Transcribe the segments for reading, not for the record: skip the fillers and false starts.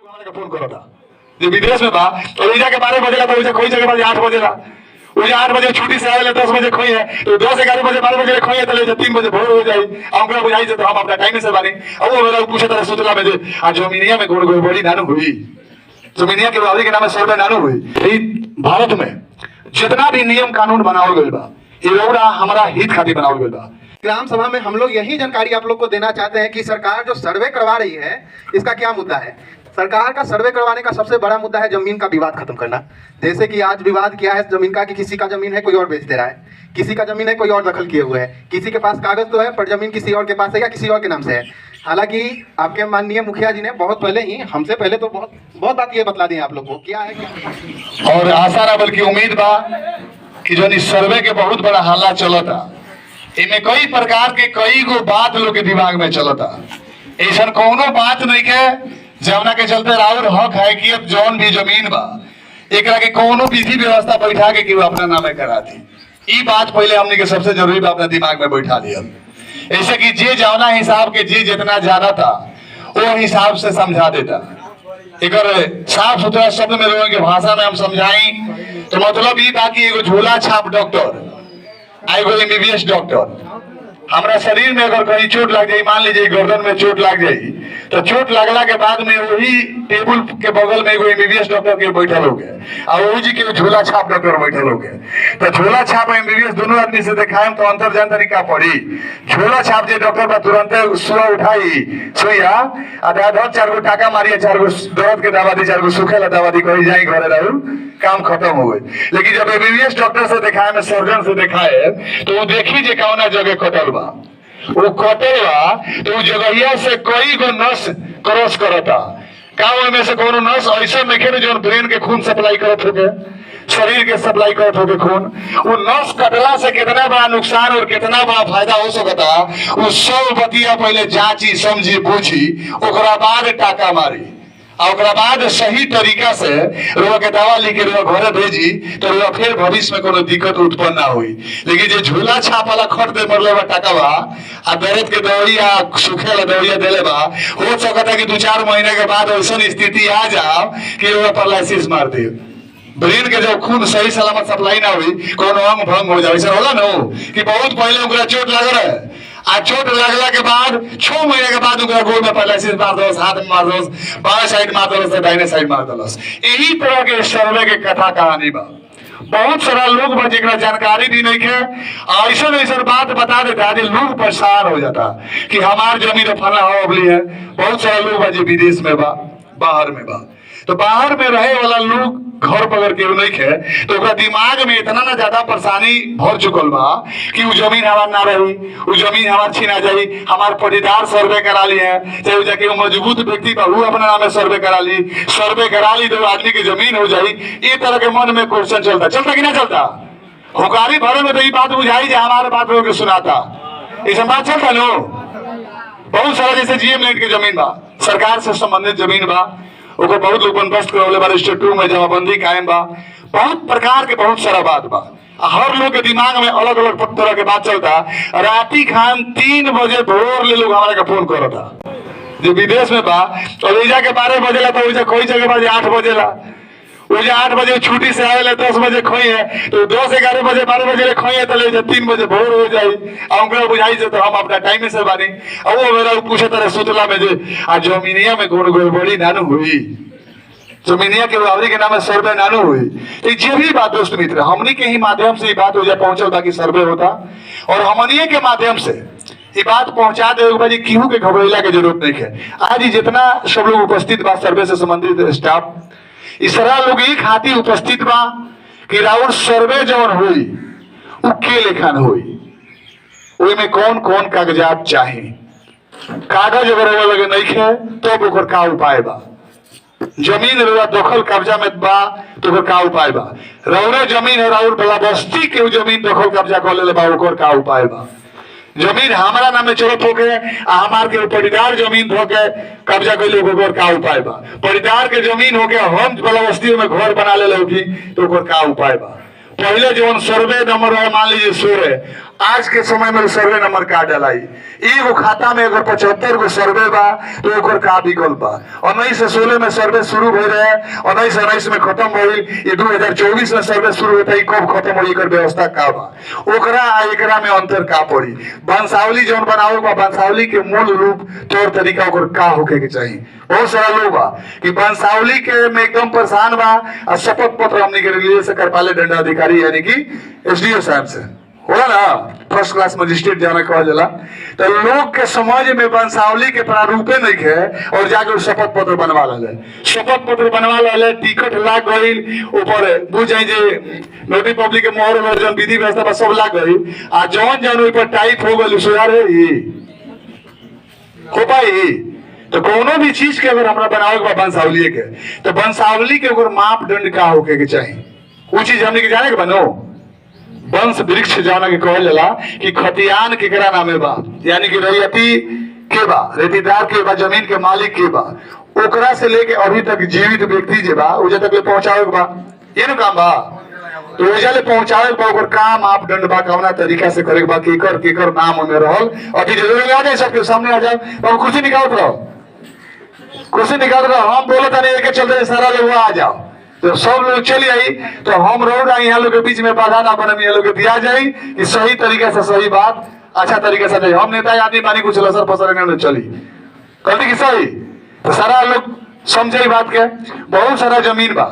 Phone करो था जो विदेश में बा तो वीजा के 12 बजेला तो कोई जगह बजे 8 बजेला उजे 8 बजे छुट्टी से आवेला 10 बजे खोई है तो 10 11 बजे 12 बजे खोई है तो ले 3 बजे भोर हो जाई हमको बुझाई से तो हम अपना टाइम से बानी अब वो मेरा पूछे तरह सोचला में जे आज जमीनिया में गोड़ गोड़ बड़ी नानू हुई जमीनिया के वाली के नाम से सर्वे नानू हुई ई भारत में जितना भी नियम कानून बनावल गइल बा ये रौरा हमारा हित खातिर बनावल गइल बा। ग्राम सभा में हम लोग यही जानकारी आप लोग को देना चाहते हैं कि सरकार जो सर्वे करवा रही है इसका क्या मुद्दा है। सरकार का सर्वे करवाने का सबसे बड़ा मुद्दा है जमीन का विवाद खत्म करना। जैसे कि आज विवाद किया है जमीन का कि किसी का जमीन है कोई और बेच दे रहा है, किसी का जमीन है कोई और दखल किए हुए है, किसी के पास कागज तो है पर जमीन किसी और के पास है या किसी और के नाम से है। हालांकि आपके माननीय मुखिया जी ने बहुत पहले ही हमसे पहले तो बहुत बात ये बतला दी आप लोग को क्या है क्या। और आशा ना बल्कि उम्मीद बा कि जो सर्वे के बहुत बड़ा हल्ला चलता इनमें कई प्रकार के कई गो बात लोग के दिमाग में चलता ऐसा कोनो बात नहीं के जमुना के चलते राउर हक है कि अब जौन भी जमीन बा एकरा के कोनो विधि व्यवस्था बैठा के कि अपना नामे करा दी। ई बात पहले हमने के सबसे जरूरी बा अपना दिमाग में बैठा लिया ऐसे कि जे जौना हिसाब के जे जितना ज्यादा था वो हिसाब से समझा देता। एक साफ सुथरा शब्द में लोगों की भाषा में हम समझाई तो मतलब ये था कि एगो झोला छाप डॉक्टर एगो एमबीबीएस डॉक्टर हमारा शरीर में अगर कहीं चोट लग जाए मान लीजिए गर्दन में चोट लग जाए तो चोट लगला के बाद में वही टेबल के बगल में एगो एमबीबीएस डॉक्टर के बैठल हो गए और वही जी के झोला छाप डॉक्टर बैठल हो गए तो झोला छाप एमबीबीएस दोनों आदमी से दिखाए तो अंतर जान तरीका पड़ी। झोला छाप जो डॉक्टर बा तुरंत सुआ उठाई सुइया आधा 4 गो टाका मारिए 4 गो दर्द के दवा दी 4 गो सूखे दवा दी कही जाए घरे रहू काम खत्म हो गई। लेकिन जब एमबीबीएस डॉक्टर से दिखाए में सर्जन से दिखाए तो वो देखी जे कौना जगह कटल बा वो कटल बा तो जगहिया से कई गो नस क्रॉस करता का में से कोनो नस ऐसा नहीं जो ब्रेन के खून सप्लाई करत होके शरीर के सप्लाई करत होके खून वो नस कटला से कितना बड़ा नुकसान और कितना बड़ा फायदा हो सकता वो सब बतिया पहले जांची समझी बूझी ओकरा बाद टाका मारी और बाद सही तरीका से रोग के दवा लिखे घरे भेजी तो फिर भविष्य में कोनो दिक्कत उत्पन्न ना हुई। लेकिन जो झूला छाप वाला खट दे मरले बा टाका बा आ दर्द के दवाइया सूखे वाला दवाइया देले बा हो सकता कि 2-4 महीने के बाद ऐसा स्थिति आ जाओ कि वो पैरालिसिस मार दे ब्रेन के जब खून सही सलामत सप्लाई ना हुई कोनो अंग भंग हो जाए। ऐसा होला ना कि बहुत पहले उनका चोट लग रहा है आ चोट लगला के बाद 6 महीने के बाद उनका गोड़ में पैरालिसिस मार दलस हाथ में मार दलस बाएं साइड मार दलस दाहिने साइड मार दलस। यही तरह के सर्वे के कथा कहानी बा बहुत सारा लोग बा जेकरा जानकारी भी नहीं है ऐसा ऐसा बात बता देता है लोग परेशान हो जाता कि हमार जमीन फला अबली है। बहुत सारा लोग बा जो विदेश में बा बाहर में बा तो बाहर में रहे वाला लोग घर पकड़ के नहीं है तो दिमाग में इतना ना ज्यादा परेशानी भर चुकल बा कि वो जमीन हमार ना रही वो जमीन हमार छीना जाई हमार पटीदार सर्वे करा ली है चाहे वो जाके मजबूत व्यक्ति बा वो अपने नाम सर्वे करा ली 2 आदमी की जमीन हो जाई। ये तरह के मन में क्वेश्चन चलता कि ना चलता हुकारी भरे में तो ये बात बुझाई जो हमारे बात लोग सुनाता ये बात चलता नो। बहुत सारा जैसे जीएम नेट की जमीन बा सरकार से संबंधित जमीन बा ओको बहुत लोग बंदोबस्त करवले बा रजिस्टर 2 में जमाबंदी कायम बा बहुत प्रकार के बहुत सारा बात बा हर लोग के दिमाग में अलग अलग तरह के बात चलता। राती खान 3 बजे भोर ले लोग हमारे का फोन करता जो विदेश में बा तो वीजा के 12 बजेला तो वीजा कोई जगह बजे 8 बजेला उजे 8 बजे छुट्टी से आवेला 10 बजे खोई है तो 10 11 बजे 12 बजे खोई है तो ले 3 बजे भोर हो जाई हमको बुझाई से तो हम अपना टाइम से बानी अब वो मेरा पूछे तरह सोचला में जे आज जमीनिया में गोड़ गोड़ बड़ी नानू हुई जमीनिया के वावरी के नाम सर्वे नानू हुई। तो ये भी बात दोस्त मित्र हमनी के ही माध्यम से ये बात हो जाए पहुंचल ताकि सर्वे होता और हमनिए के माध्यम से ये बात पहुंचा दे केहू के घबरेला के जरूरत नहीं है। आज जितना सब लोग उपस्थित बा सर्वे से संबंधित स्टाफ इस तरह लोग एक हाथी उपस्थित बा कि राउर सर्वे जौन हुई उ के लेखन हुई ओई में कौन कौन कागजात चाहे कागज अगर वो लगे नहीं है तो ओकर का उपाय बा जमीन रउरा दखल कब्जा में बा तो का उपाय बा रउरा जमीन है राउर बला बस्ती के जमीन दखल कब्जा कर ले बा ओकर का उपाय बा जमीन हमारा नाम में चलत होके हमार के पटीदार जमीन धोके कब्जा कैले ओकर का उपाय बा पटीदार के जमीन होके हम वाला बस्ती में घर बना ले लोगी तो ओकर का उपाय बा। पहले जो सर्वे नंबर है मान लीजिए 16 आज के समय में सर्वे नंबर का डलाई एगो खाता में अगर 75 गो सर्वे बा तो ओकर का विकल्प बा। 1916 में सर्वे शुरू हो रहे 1919 में खत्म होई, ये 2024 में सर्वे शुरू होता है, कब खत्म होई एकर व्यवस्था का बा, ओकरा आ एकरा में अंतर का पड़ी। वंशावली जौन बनाओ बा वंशावली के मूल रूप तौर तरीका ओकर का होके के चाहिए। बहुत सारा लोग बा कि वंशावली के में एकदम परेशान बा और शपथ पत्र हमने के लिए से कर पाले दंड अधिकारी यानी कि एसडीओ साहब से होला ना, फर्स्ट क्लास मजिस्ट्रेट जाना कहल जाला। तो लोग के समझ में वंशावली के प्रारूपे नहीं है और जाकर शपथ पत्र बनवा ले, शपथ पत्र बनवा ले, टिकट लाग गई ऊपर बुझ जाए जे नोटिस पब्लिक के मोहर वर्जन विधि व्यवस्था पर सब लाग गई आ जौन जौन पर टाइप हो गई सुधार हो पाई। तो कोनो भी चीज के अगर हमरा बनावे के वंशावली के तो वंशावली के अगर मापदंड का होके के चाहिए वो चीज हमने के जाने के बनो। वंश वृक्ष जाना के कहल जाला कि खतियान केकरा नामे बा यानी कि रैयती के बा, रेतीदार के बा, जमीन के मालिक के बा, ओकरा से लेके अभी तक जीवित व्यक्ति जे बा उजे तक ले पहुंचावे के बा, ये न काम बा। तो ओजा ले पहुंचावे के बा ओकर काम मापदंड बा, कवना तरीका से करे के बा, केकर केकर नाम में रहल। अभी जरूर आ जाए सबके सामने आ जाए और कुर्सी निकालत रहो, कुर्सी निकाल रहो, हम बोले था नहीं के चलते सारा लोग आ जाओ तो सब लोग चली आई तो हम रोड आई यहाँ लोग के बीच में बाधा ना बने, यहाँ लोग के दिया जाए कि सही तरीके से सही बात अच्छा तरीके से नहीं। हम नेता आदमी पानी कुछ लसर फसर चली कहती कि सही तो सारा लोग समझे बात के। बहुत सारा जमीन बा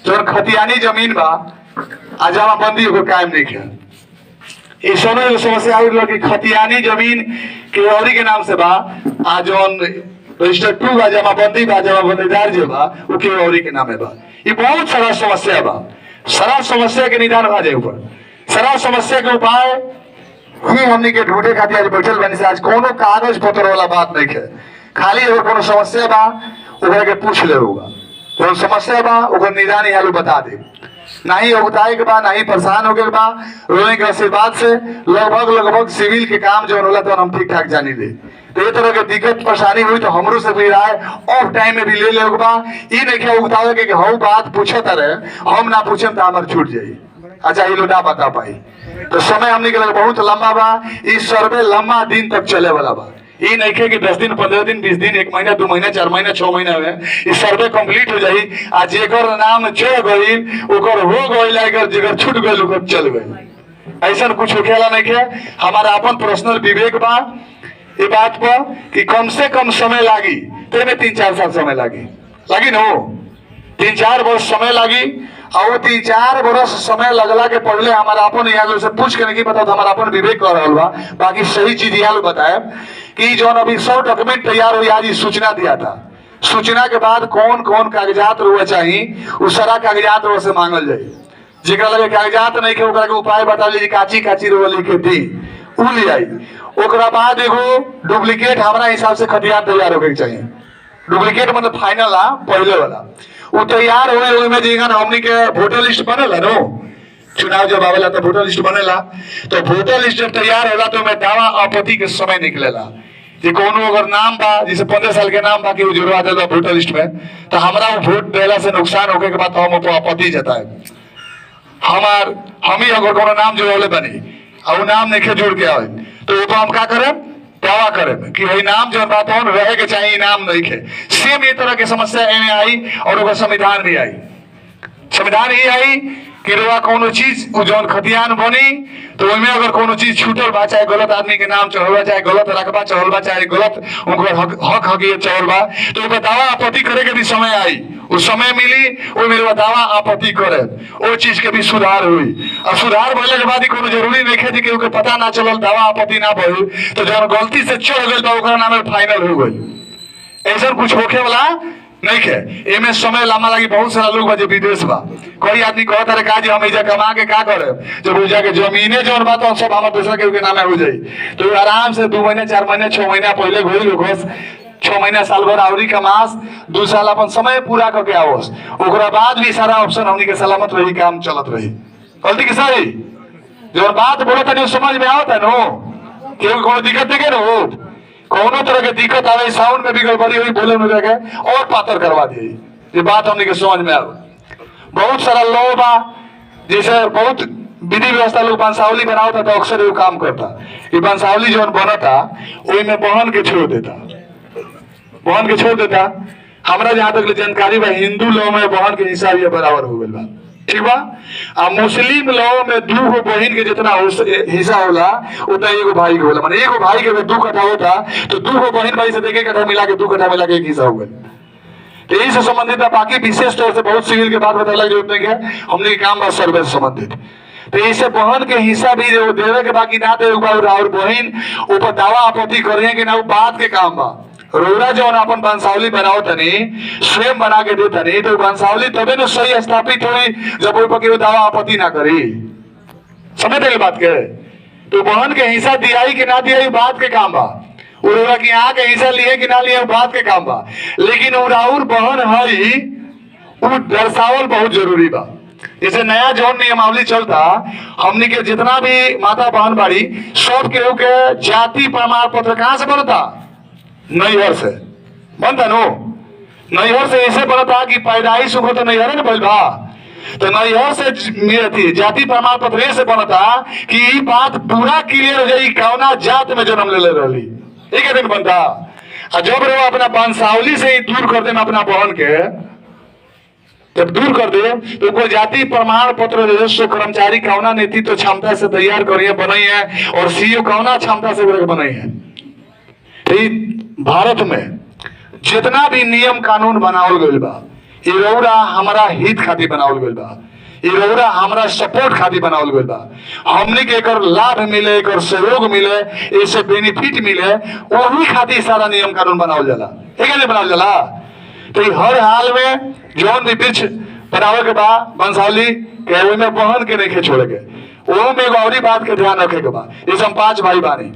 जो खतियानी जमीन बा आज जमाबंदी ओकर कायम नहीं है। इस समय समस्या आई कि खतियानी जमीन के औरी के नाम से बा आज जौन रजिस्टर 2 बा जमाबंदी बा जमाबंदीदार जो बा वो के औरी के नामे बा। ये बहुत सारा समस्या बा, सारा समस्या के निदान आ जाए ऊपर, सारा समस्या के उपाय ही हमने के ढूंढे खातिर आज बैठल बनी से। आज कोनो कागज पत्र वाला बात नहीं है, खाली अगर कोनो समस्या बा ओकरा के पूछ ले होगा, कोनो समस्या बा ओकर निदान यहाँ लोग बता दे, नहीं उगताए के बा नहीं परेशान हो गए बा। रोने के आशीर्वाद से लगभग सिविल के काम जो होला तो हम ठीक ठाक जानी ले। तो ये तरह के दिक्कत परेशानी हुई तो हमरो से भी राय ऑफ टाइम में भी ले ले बा। ई नहीं के उगतावे के हऊ बात पूछत रहे हम ना पूछम तो हमार छूट जाई, अच्छा ये लोग ना बता पाई। तो समय हमने के लगे बहुत लंबा बा, ई सर्वे लंबा दिन तक चले वाला बा। ये नहीं के कि 10 दिन 15 दिन 20 दिन 1 महीना 2 महीना 4 महीना 6 महीना में इस सर्वे कंप्लीट हो जाई। आज जेकर नाम चढ़ गई ओकर हो गई, अगर जेकर छूट गई ओकर चल गई, ऐसा कुछ होखेला नहीं के। हमारा अपन पर्सनल विवेक बा ये बात पर कि कम से कम समय लागी तो 3-4 साल समय लागी ना 3-4 वर्ष समय लागी। और 3-4 वर्ष समय लगला के पहले हमारा अपन यहाँ से पूछ के नहीं बताओ तो हमारा अपन विवेक कर रहा बा। बाकी सही चीज यहाँ बताए कि जो अभी 100 डॉक्यूमेंट तैयार हुई आज सूचना दिया था, सूचना के बाद कौन कौन कागजात रुआ चाहिए उस सारा कागजात रुआ से मांगल जाए। जेकरा लगे कागजात नहीं के ओकरा के उपाय बता लीजिए काची काची रुआ लिखे दी उ ले आई। ओकरा बाद एगो डुप्लीकेट हमारा हिसाब से खतियान तैयार होके चाहिए। डुप्लीकेट मतलब फाइनल आ पहले वाला वो तैयार हुए हुए में जीवन हमनी के वोटर लिस्ट बनेला नो, चुनाव जब आवेला तो वोटर लिस्ट बनेला। तो वोटर लिस्ट जब तैयार होला तो मैं दावा आपत्ति के समय निकलेला कि कोनो अगर नाम बा जैसे 15 साल के नाम बा कि जुड़वा देला वोटर लिस्ट में तो हमारा वोट देला से नुकसान होके के बाद हम आपत्ति जताए। हम ही अगर कोनो नाम जोड़ले बनी और नाम नहीं जुड़ के आए तो वो हम क्या करें दावा करें कि वही नाम जो बात रहे के चाहिए नाम नहीं है। सेम ये तरह की समस्या एमे आई और संविधान भी आई। संविधान ये आई कि रुआ कोनो चीज जौन खतियान बनी तो उसमें अगर कोनो चीज छूटल बा चाहे गलत आदमी के नाम चढ़ल बा चाहे गलत रकबा चढ़ल बा चाहे गलत उनकर हक हकीकत चढ़ल बा तो उसमें दावा आपत्ति करे के भी समय आई, उस समय मिली वो मेरे दावा आपत्ति करे वो चीज के भी सुधार हुई। और सुधार भले के बाद कोनो जरूरी नहीं है कि पता ना चलल दावा आपत्ति ना भइल तो जौन गलती से चढ़ गई बा ओकरा नाम फाइनल हो गई। ऐसा कुछ होखे वाला नहीं है। एमे समय लंबा लगी। बहुत सारा लोग बजे विदेश बा, कोई आदमी कहता रहे का जी हम इजा कमा के का करे जब वो जाके जमीने जौन बात सब हमारे दूसरा के नामे हो जाई तो आराम से 2 महीने 4 महीने 6 महीना पहले घोल लोग 6 महीना साल भर आवरी का मास 2 साल अपन समय पूरा करके आवस ओकरा बाद भी सारा ऑप्शन हमनी के सलामत रही काम चलत रही। गलती की सही जो बात बोलो तनी समझ में आवता नो क्यों कोनो दिक्कत देखे नो कोनो तरह के दिक्कत आवे साउंड में भी गड़बड़ी हुई बोले में लगे और पातर करवा दी। ये बात हमने के समझ में आवे। बहुत सारा लोग बा जैसे बहुत विधि व्यवस्था लोग वंशावली बनावता तो अक्सर एगो काम करता, ये वंशावली जो बनता ओई में बहन के छोड़ देता, बहन के छोड़ देता। हमरा जहाँ तक जानकारी बा हिंदू लॉ में बहन के हिस्सा भी बराबर हो गइल बा, ठीक बा। आ मुस्लिम लॉ में 2 गो बहन के जितना हिस्सा होला उतना एगो भाई के होला, माने एगो भाई के 2 कट्ठा होता तो 2 गो बहन भाई से 1 कट्ठा मिला के 2 कट्ठा मिला के एक हिस्सा हो गइल। तो यही से संबंधित है। बाकी विशेष तौर से बहुत सिविल के बात बताने की जरूरत नहीं है, हमने के काम बा सर्वे से संबंधित। तो इससे बहन के हिस्सा भी देवे के बाकी ना दे और बहन ऊपर दावा आपत्ति करिए कि ना वो बात के काम बा। रोड़ा जो अपन वंशावली बनाओ तनी स्वयं बना के दे तनी तो वंशावली तबे न सही स्थापित हुई जब ओइ पर दावा आपत्ति ना करी। समझ रहे बात के? तो बहन के हिस्सा दियाई कि ना दियाई बात के काम बा, उड़ा की यहाँ के हिस्सा लिए कि ना लिए बात के काम बा। लेकिन उराउर बहन है वो दर्शावल बहुत जरूरी बा। जैसे नया जौन नियमावली चलता हमनी के जितना भी माता बहन बाड़ी सब केहू के जाति प्रमाण पत्र कहाँ से बनता? नैहर से बनता नो। नैहर से ऐसे बनता कि पैदाइश हो तो नैहर न भइल बा, तो नैहर से जाति प्रमाण पत्र से बनता कि ये बात पूरा क्लियर हो जाए कौना जात में जन्म ले रही, एक दिन बनता। और जब वो अपना वंशावली से ही दूर कर दे अपना बहन के, जब दूर कर दे तो कोई जाति प्रमाण पत्र राजस्व कर्मचारी कौना नेतृत्व क्षमता से तैयार करिए बनाई है और सीओ कौना क्षमता से बनाई है। तो भारत में जितना भी नियम कानून बनावल गइल बा ये रउरा हमारा हित खातिर बनावल गइल बा, ये रउरा हमारा सपोर्ट खातिर बनावल गइल बा। हमने के एकर लाभ मिले, एकर सहयोग मिले, इससे बेनिफिट मिले, वही खातिर सारा नियम कानून बनावल जाला, एक नहीं बनावल जाला। तो हर हाल में जौन भी वृक्ष बनावे के बा वंशावली के ओइ में बहन के नहीं छोड़े के, वो में एगो और बात के ध्यान रखे के बा। जैसे हम 5 भाई बानी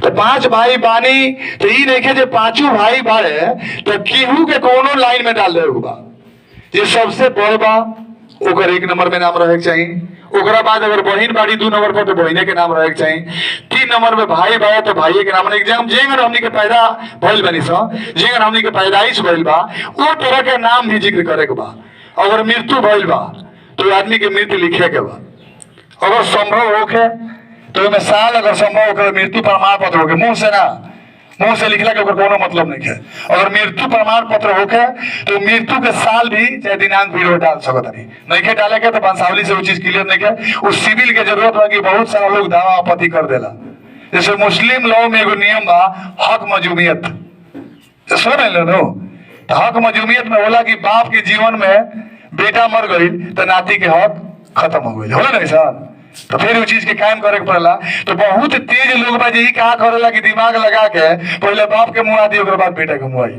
तो 5 भाई बानी तो ये नहीं जो 5 भाई बाड़े तो केहू के कोनो लाइन में डाल देवे बा। ये सबसे बड़ बा ओकर 1 नंबर में नाम रहे के चाहिए। ओकरा बाद अगर बहन बाड़ी 2 नंबर पर तो बहने के नाम रहे के चाहिए। 3 नंबर में भाई बा तो भाई के नाम जेंगर हमनी के पैदा भइल बनी सो जेंगर हमनी के पैदाइश भइल बा वो तरह के नाम भी जिक्र करे के बा। अगर मृत्यु भइल बा तो आदमी के मृत्यु लिखे के बा, अगर संभव होके तो में साल अगर संभव होकर मृत्यु प्रमाण पत्र होके मुंह से ना, मुंह से लिखला के कोनो मतलब नहीं है। अगर मृत्यु प्रमाण पत्र होके तो मृत्यु के साल भी चाहे दिनांक भी डाल सकता नहीं के डाले के तो वंशावली से वो चीज क्लियर नहीं है। उस सिविल के जरूरत बा कि बहुत सारा लोग दावा आपत्ति कर देला। जैसे मुस्लिम लॉ में एगो नियम बा हक मजूमियत, सुन लो तो हक मजूमियत में होला कि बाप के जीवन में बेटा मर गई तो नाती के हक खत्म हो गई होला ना सर, तो फिर वो चीज के कायम करे पड़ेला। तो बहुत तेज लोग बा यही कहा करेला कि दिमाग लगा के पहले बाप के मुआ दी बाद बेटा के मुआई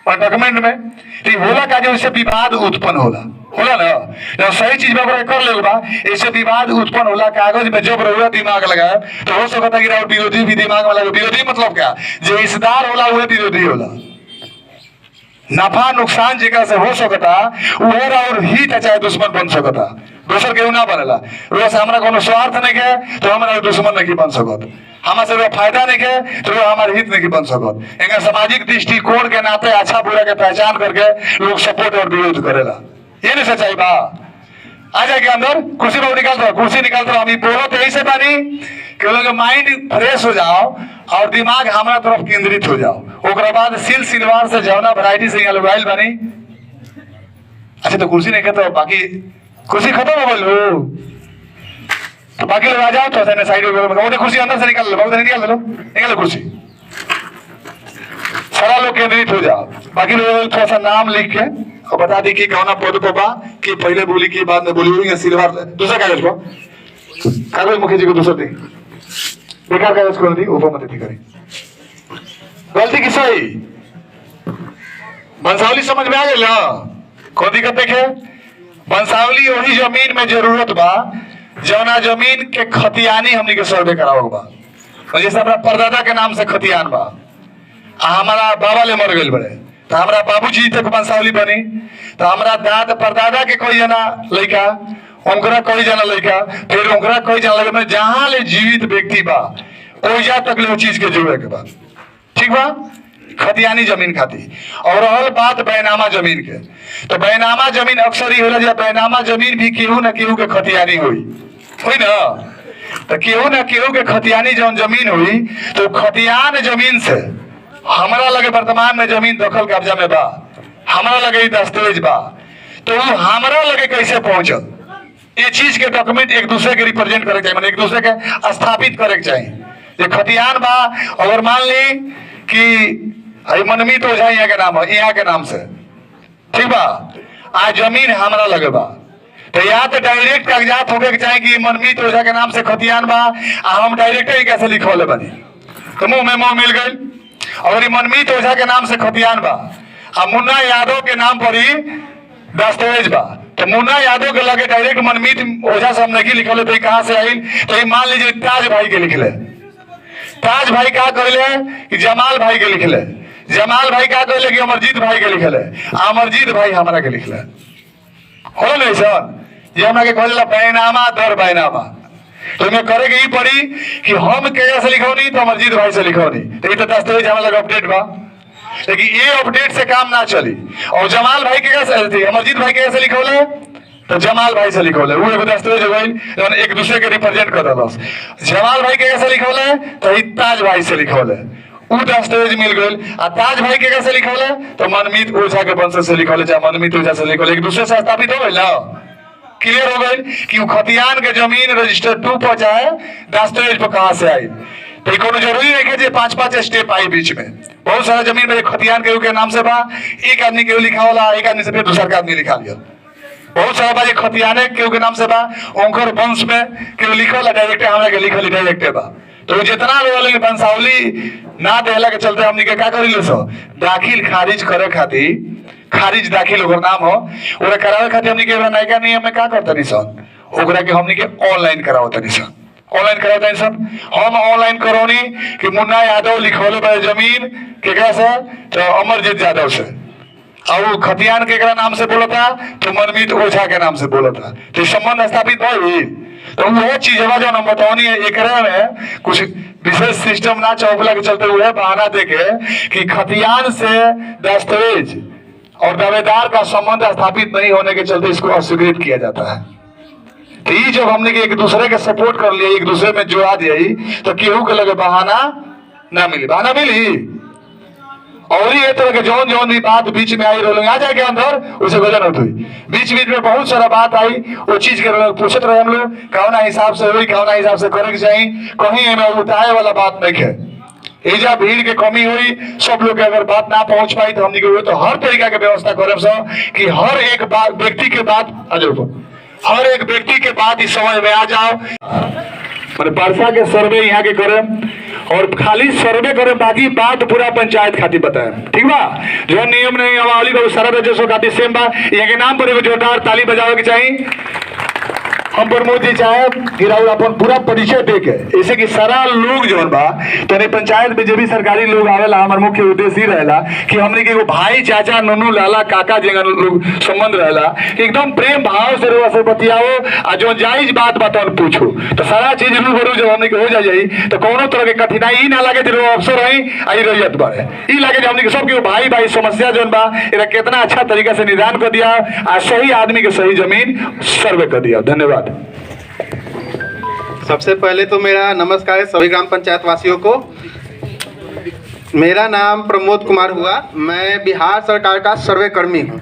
और डॉक्यूमेंट में तो होला का जो इससे विवाद उत्पन्न होला ना जब सही चीज में कर ले बा इससे विवाद उत्पन्न होला। कागज में जब रउरा दिमाग लगाए तो हो सकता है कि विरोधी भी दिमाग में लगे। विरोधी मतलब क्या, जो हिस्सेदार होला वह विरोधी होला। नफा नुकसान जगह से हो सकता उहे और हित चाहे दुश्मन बन सकता, दोसर केहू ना बनेला। रोज हमारा कोनो स्वार्थ नहीं है तो हमारा दुश्मन नहीं बन सकत, हमारे से फायदा नहीं है तो हमारे हित नहीं बन सकत। एंगे सामाजिक दृष्टिकोण के नाते अच्छा बुरा के पहचान करके लोग सपोर्ट और विरोध करेला, ये नहीं सच्चाई बा। आ जाएगा अंदर कुर्सी पर निकाल दो, कुर्सी निकाल दो। हम बोलो तो यही से बानी कि लोग माइंड फ्रेश हो जाओ और दिमाग हमारा तरफ केंद्रित हो जाओ। ओकरा बाद सिलवार से जौना वैरायटी से यहाँ लोग आइल बानी। अच्छा तो कुर्सी नहीं कहते बाकी कुर्सी खत्म हो गई तो बाकी लोग आ जाओ तो साइड में कुर्सी अंदर से निकाल लो, निकाल लो कुर्सी, सारा लोग केंद्रित हो जाओ। बाकी लोग थोड़ा सा नाम लिख के और बता दी कि कौन पद पर बा कि पहले बोली की बाद में बोली या सिलवार दूसरा कागज को कागज मुखी जी को दूसरा दी, बेकार कागज को दी ऊपर मत दी करी। गलती की सही वंशावली समझ में आ गई ना, कोई दिक्कत देखे। वंशावली वही जमीन में जरूरत बा जौना जमीन के खतियानी हमनी के सर्वे करावक बा। जैसे अपना परदादा के नाम से खतियान बा, हमारा बाबा ले मर गए बड़े तो हमारा बाबूजी तक वंशावली बनी, तो हमारा दाद परदादा के कोई जना लड़का उनकरा कोई जना लड़का फिर उनकरा कोई जना लड़का में जहां ले जीवित व्यक्ति बा ओइजा तक ले चीज के जोड़े के बा, ठीक बा। खतियानी जमीन खाती। और रहल बात बैनामा जमीन के, तो बैनामा जमीन अक्सर ही होला जे बैनामा जमीन भी केहू न केहू के खतियानी हुई ना, तो केहू न केहू के खतियानी जौन जमीन हुई, तो खतियान जमीन से हमारा लगे वर्तमान में जमीन दखल कब्जा में बा, हमारा लगे ई दस्तावेज बा, तो वो हमारा लगे कैसे पहुंचल, ये चीज के डॉक्यूमेंट एक दूसरे के रिप्रेजेंट करे चाहिए, एक दूसरे के स्थापित करे चाहिए। ये खतियान बा, अगर मान ली कि मनमीत ओझा यहाँ के नाम है, यहाँ के नाम से, ठीक बा, आज जमीन हमारा लगे बा, तो या तो डायरेक्ट कागजात होके के चाहे कि मनमीत ओझा के नाम से खतियान बा, हम डायरेक्ट ही कैसे लिखौले बनी, तो मुंह में मुंह मिल गई। और ये मनमीत ओझा के नाम से खतियान बा, मुन्ना यादव के नाम पर ही दस्तावेज बा, तो मुन्ना यादव के लगे डायरेक्ट मनमीत ओझा से हम नहीं लिखले, तो कहाँ से आई, तो ये मान लीजिए ताज भाई के लिखले, ताज भाई क्या कहले कि जमाल भाई के लिखले, जमाल भाई क्या कहले कि अमरजीत भाई के लिखले, अमरजीत भाई हमारा के लिखले, हो नहीं सर, ये हमरा के कहला बैनामा दर बैनामा, तो मैं करे के ही पड़ी कि हम के से लिखौनी तो अमरजीत भाई से लिखौनी, तो ये तो दस्तावेज हमारा लगे अपडेट बा, लेकिन ये अपडेट से काम ना चली। और जमाल भाई के कैसे थी, अमरजीत भाई के कैसे लिखौले, तो जमाल भाई से लिखौले, वो एगो दस्तावेज हो गई, एक दूसरे के रिप्रेजेंट कर दस। जमाल भाई के कैसे लिखौले, तो ताज भाई से लिखौले, वो दस्तावेज मिल गई। और ताज भाई के कैसे लिखौले, तो मनमीत ओझा के वंश से लिखौले, चाहे मनमीत ओझा से लिखौले, एक दूसरे से स्थापित हो गई ना, क्लियर हो गई कि वो खतियान के जमीन रजिस्टर 2 पर चाहे दस्तावेज पर कहाँ से आई। तो कोनो जरूरी नहीं है 5-5 स्टेप आई बीच में, बहुत सारा जमीन में खतियान के नाम से बा, एक आदमी के लिखा होला, एक आदमी से फिर दूसरा का आदमी लिखा लिया, बहुत सारा बात खतियाने के नाम से बा, ओंकर वंश में के लिखल डायरेक्ट हमरा के लिखल डायरेक्ट बा। तो जितना लोग वंशावली ना देहला के चलते हमनी के का करिले सो दाखिल खारिज करे खातिर, खारिज दाखिल ओकर नाम हो, ओकरा करावे खातिर हमनी के नयका नियम में का करतनी सन, ओकरा के हमनी के ऑनलाइन करावतनी सन, ऑनलाइन करावतनी सन। हम ऑनलाइन करौनी कि मुन्ना यादव लिखौले बा जमीन केकरा से, तो अमरजीत यादव से, और खतियान के नाम से बोला था, तो मनमीत ओझा के नाम से बोला था, तो संबंध स्थापित भई। तो वो चीज जो हम बताओनी है, एक में कुछ विशेष सिस्टम ना चौकला के चलते हुए बहाना देके कि खतियान से दस्तावेज और दावेदार का संबंध स्थापित नहीं होने के चलते इसको अस्वीकृत किया जाता है। तो ये जब हमने एक दूसरे के सपोर्ट कर लिया, एक दूसरे में जोड़ा दिया, तो केहू के लगे बहाना ना मिली, बहाना मिली। और ये तरह के जौन जौन भी बात बीच में आई रही आ जाए के अंदर उसे वजन होती हुई, बीच बीच में बहुत सारा बात आई, वो चीज के पूछते रहे हम लोग कौना हिसाब से हुई, कौना हिसाब से करे के चाहिए, कहीं में उठाए वाला बात नहीं है। एजा भीड़ के कमी हुई, सब लोग अगर बात ना पहुंच पाई तो हमने के तो हर तरीका के व्यवस्था करे कि हर एक बात व्यक्ति के बात आ जाओ, हर एक व्यक्ति के बात इस समझ में आ जाओ। परसा के सर्वे यहाँ के करे और खाली सर्वे करे, बाकी बात पूरा पंचायत खातिर बताए, ठीक बा। जो नियम नहीं हवाली को सारा राजस्व खातिर सेम बा, यहाँ के नाम पर एगो जोरदार ताली बजावे के चाहिए। हम प्रमोद जी चाहे गिराउल अपन पूरा परिचय दे के, ऐसे कि सारा लोग जो बा तने पंचायत में जो भी सरकारी लोग आवेला, हमार मुख्य उद्देश्य ही रहेला कि हमने के भाई चाचा ननू लाला काका जगह लोग संबंध रहेला, एकदम प्रेम भाव से रोवा से बतियाओ, आ जो जायज बात बताओ पूछो, तो सारा चीज रूबरू जब हमने के हो जाई तो कोनो तरह के कठिनाई ही ना लगे, जो अवसर रही आई रहियत बारे ई लगे जो हमने के सब के भाई भाई समस्या जो बा एरा कितना अच्छा तरीका से निदान कर दिया, आ सही आदमी के सही जमीन सर्वे कर दिया। धन्यवाद। सबसे पहले तो मेरा नमस्कार है सभी ग्राम पंचायत वासियों को। मेरा नाम प्रमोद कुमार हुआ, मैं बिहार सरकार का सर्वे कर्मी हूँ।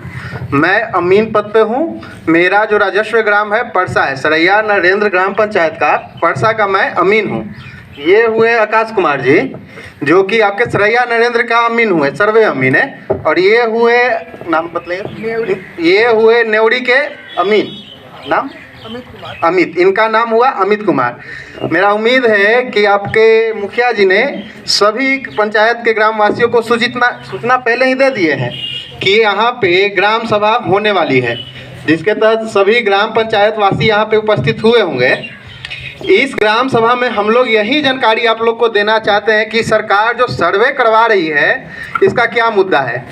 मैं अमीन पद पे हूँ। मेरा जो राजस्व ग्राम है परसा है, सरैया नरेंद्र ग्राम पंचायत का परसा का मैं अमीन हूँ। ये हुए आकाश कुमार जी जो कि आपके सरैया नरेंद्र का अमीन हुए, सर्वे अमीन है। और ये हुए नाम बतलाइए, ये हुए नेवड़ी के अमीन, नाम अमित, इनका नाम हुआ अमित कुमार। मेरा उम्मीद है कि आपके मुखिया जी ने सभी पंचायत के ग्रामवासियों को सूचना पहले ही दे दिए हैं कि यहाँ पे ग्राम सभा होने वाली है, जिसके तहत सभी ग्राम पंचायत वासी यहाँ पे उपस्थित हुए होंगे। इस ग्राम सभा में हम लोग यही जानकारी आप लोग को देना चाहते हैं कि सरकार जो सर्वे करवा रही है इसका क्या मुद्दा है।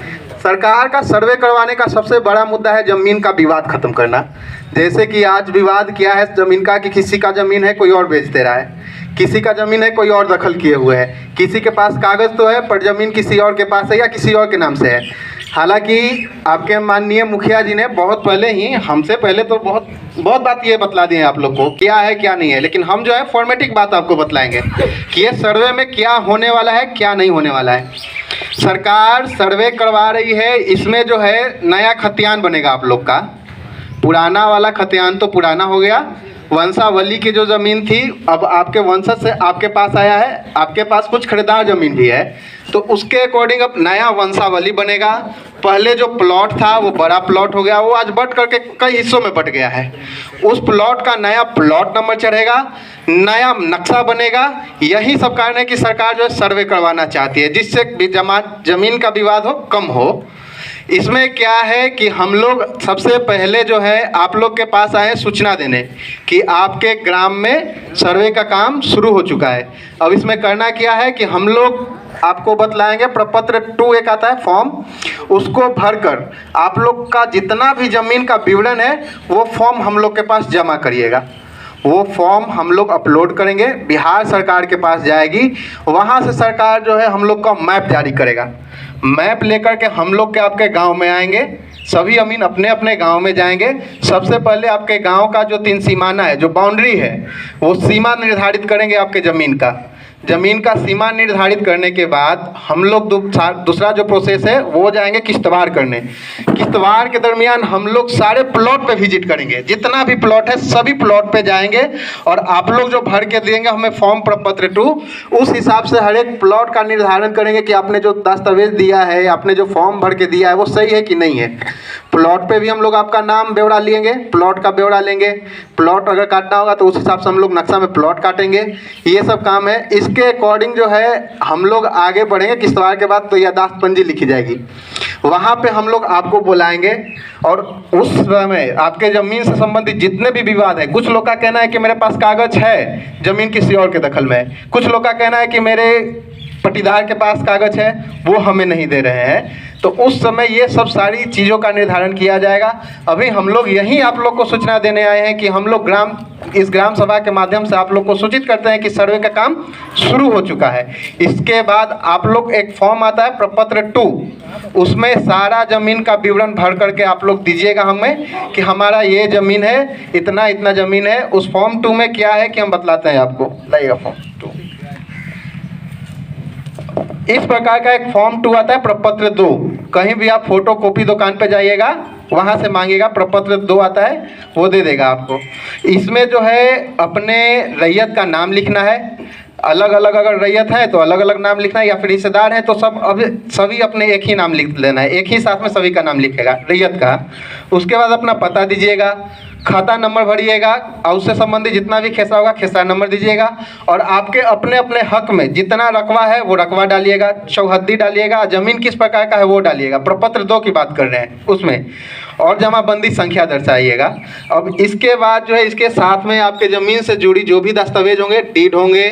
सरकार का सर्वे करवाने का सबसे बड़ा मुद्दा है ज़मीन का विवाद खत्म करना। जैसे कि आज विवाद किया है जमीन का कि किसी का जमीन है कोई और बेच दे रहा है, किसी का जमीन है कोई और दखल किए हुए है, किसी के पास कागज़ तो है पर जमीन किसी और के पास है या किसी और के नाम से है। हालांकि आपके माननीय मुखिया जी ने बहुत पहले ही, हमसे पहले तो बहुत बात ये बतला दिए आप लोग को क्या है क्या नहीं है, लेकिन हम जो है फॉर्मेटिक बात आपको बतलाएंगे कि ये सर्वे में क्या होने वाला है क्या नहीं होने वाला है। सरकार सर्वे करवा रही है, इसमें जो है नया खतियान बनेगा आप लोग का। पुराना वाला खतियान तो पुराना हो गया, वंशावली की जो ज़मीन थी अब आपके वंशज से आपके पास आया है, आपके पास कुछ खरीदार ज़मीन भी है, तो उसके अकॉर्डिंग अब नया वंशावली बनेगा। पहले जो प्लॉट था वो बड़ा प्लॉट हो गया, वो आज बट करके कई हिस्सों में बट गया है। उस प्लॉट का नया प्लॉट नंबर चढ़ेगा, नया नक्शा बनेगा। यही सब कारण है कि सरकार जो है सर्वे करवाना चाहती है, जिससे ज़मीन का विवाद हो कम हो। इसमें क्या है कि हम लोग सबसे पहले जो है आप लोग के पास आए सूचना देने कि आपके ग्राम में सर्वे का काम शुरू हो चुका है। अब इसमें करना क्या है कि हम लोग आपको बतलाएंगे, प्रपत्र 2 एक आता है फॉर्म, उसको भरकर आप लोग का जितना भी ज़मीन का विवरण है वो फॉर्म हम लोग के पास जमा करिएगा। वो फॉर्म हम लोग अपलोड करेंगे, बिहार सरकार के पास जाएगी, वहाँ से सरकार जो है हम लोग का मैप जारी करेगा। मैप लेकर के हम लोग के आपके गांव में आएंगे, सभी अमीन अपने अपने गांव में जाएंगे। सबसे पहले आपके गांव का जो 3 सीमाना है, जो बाउंड्री है, वो सीमा निर्धारित करेंगे आपके ज़मीन का। ज़मीन का सीमा निर्धारित करने के बाद हम लोग दूसरा जो प्रोसेस है वो जाएंगे किश्तवाड़ करने। किश्तवाड़ के दरमियान हम लोग सारे प्लॉट पे विजिट करेंगे, जितना भी प्लॉट है सभी प्लॉट पे जाएंगे और आप लोग जो भर के देंगे हमें फॉर्म प्रपत्र 2, उस हिसाब से हर एक प्लॉट का निर्धारण करेंगे कि आपने जो दस्तावेज दिया है, आपने जो फॉर्म भर के दिया है वो सही है कि नहीं है। प्लॉट पे भी हम लोग आपका नाम ब्यौरा लेंगे, प्लॉट का ब्यौरा लेंगे, प्लॉट अगर काटना होगा तो उस हिसाब से हम लोग नक्शा में प्लॉट काटेंगे। ये सब काम है। इसके अकॉर्डिंग जो है हम लोग आगे बढ़ेंगे। किश्तवाड़ के बाद तो यादाश्त पंजी लिखी जाएगी, वहाँ पे हम लोग आपको बुलाएंगे और उस समय आपके ज़मीन से संबंधित जितने भी विवाद है, कुछ लोग का कहना है कि मेरे पास कागज़ है, ज़मीन किसी और के दखल में है, कुछ लोग का कहना है कि मेरे पट्टीदार के पास कागज़ है, वो हमें नहीं दे रहे हैं, तो उस समय ये सब सारी चीज़ों का निर्धारण किया जाएगा। अभी हम लोग यही आप लोग को सूचना देने आए हैं कि हम लोग इस ग्राम सभा के माध्यम से आप लोग को सूचित करते हैं कि सर्वे का काम शुरू हो चुका है। इसके बाद आप लोग एक फॉर्म आता है प्रपत्र 2, उसमें सारा ज़मीन का विवरण भर करके आप लोग दीजिएगा हमें कि हमारा ये ज़मीन है, इतना इतना ज़मीन है। उस फॉर्म 2 में क्या है कि हम बतलाते हैं आपको, लाइएगा फॉर्म 2। इस प्रकार का एक फॉर्म 2 आता है प्रपत्र 2। कहीं भी आप फोटो कॉपी दुकान पे जाइएगा, वहाँ से मांगिएगा, प्रपत्र 2 आता है, वो दे देगा आपको। इसमें जो है अपने रैयत का नाम लिखना है, अलग अलग अगर रैयत है तो अलग अलग नाम लिखना है, या फिर रिश्तेदार है तो सभी अपने एक ही नाम लिख लेना है, एक ही साथ में सभी का नाम लिखेगा रैयत का। उसके बाद अपना पता दीजिएगा, खाता नंबर भरिएगा और उससे संबंधित जितना भी खेसरा होगा खेसरा नंबर दीजिएगा, और आपके अपने अपने हक में जितना रकबा है वो रकबा डालिएगा, चौहद्दी डालिएगा, ज़मीन किस प्रकार का है वो डालिएगा। प्रपत्र 2 की बात कर रहे हैं उसमें, और जमाबंदी संख्या दर्शाइएगा। अब इसके बाद जो है इसके साथ में आपके ज़मीन से जुड़ी जो भी दस्तावेज होंगे, डीड होंगे,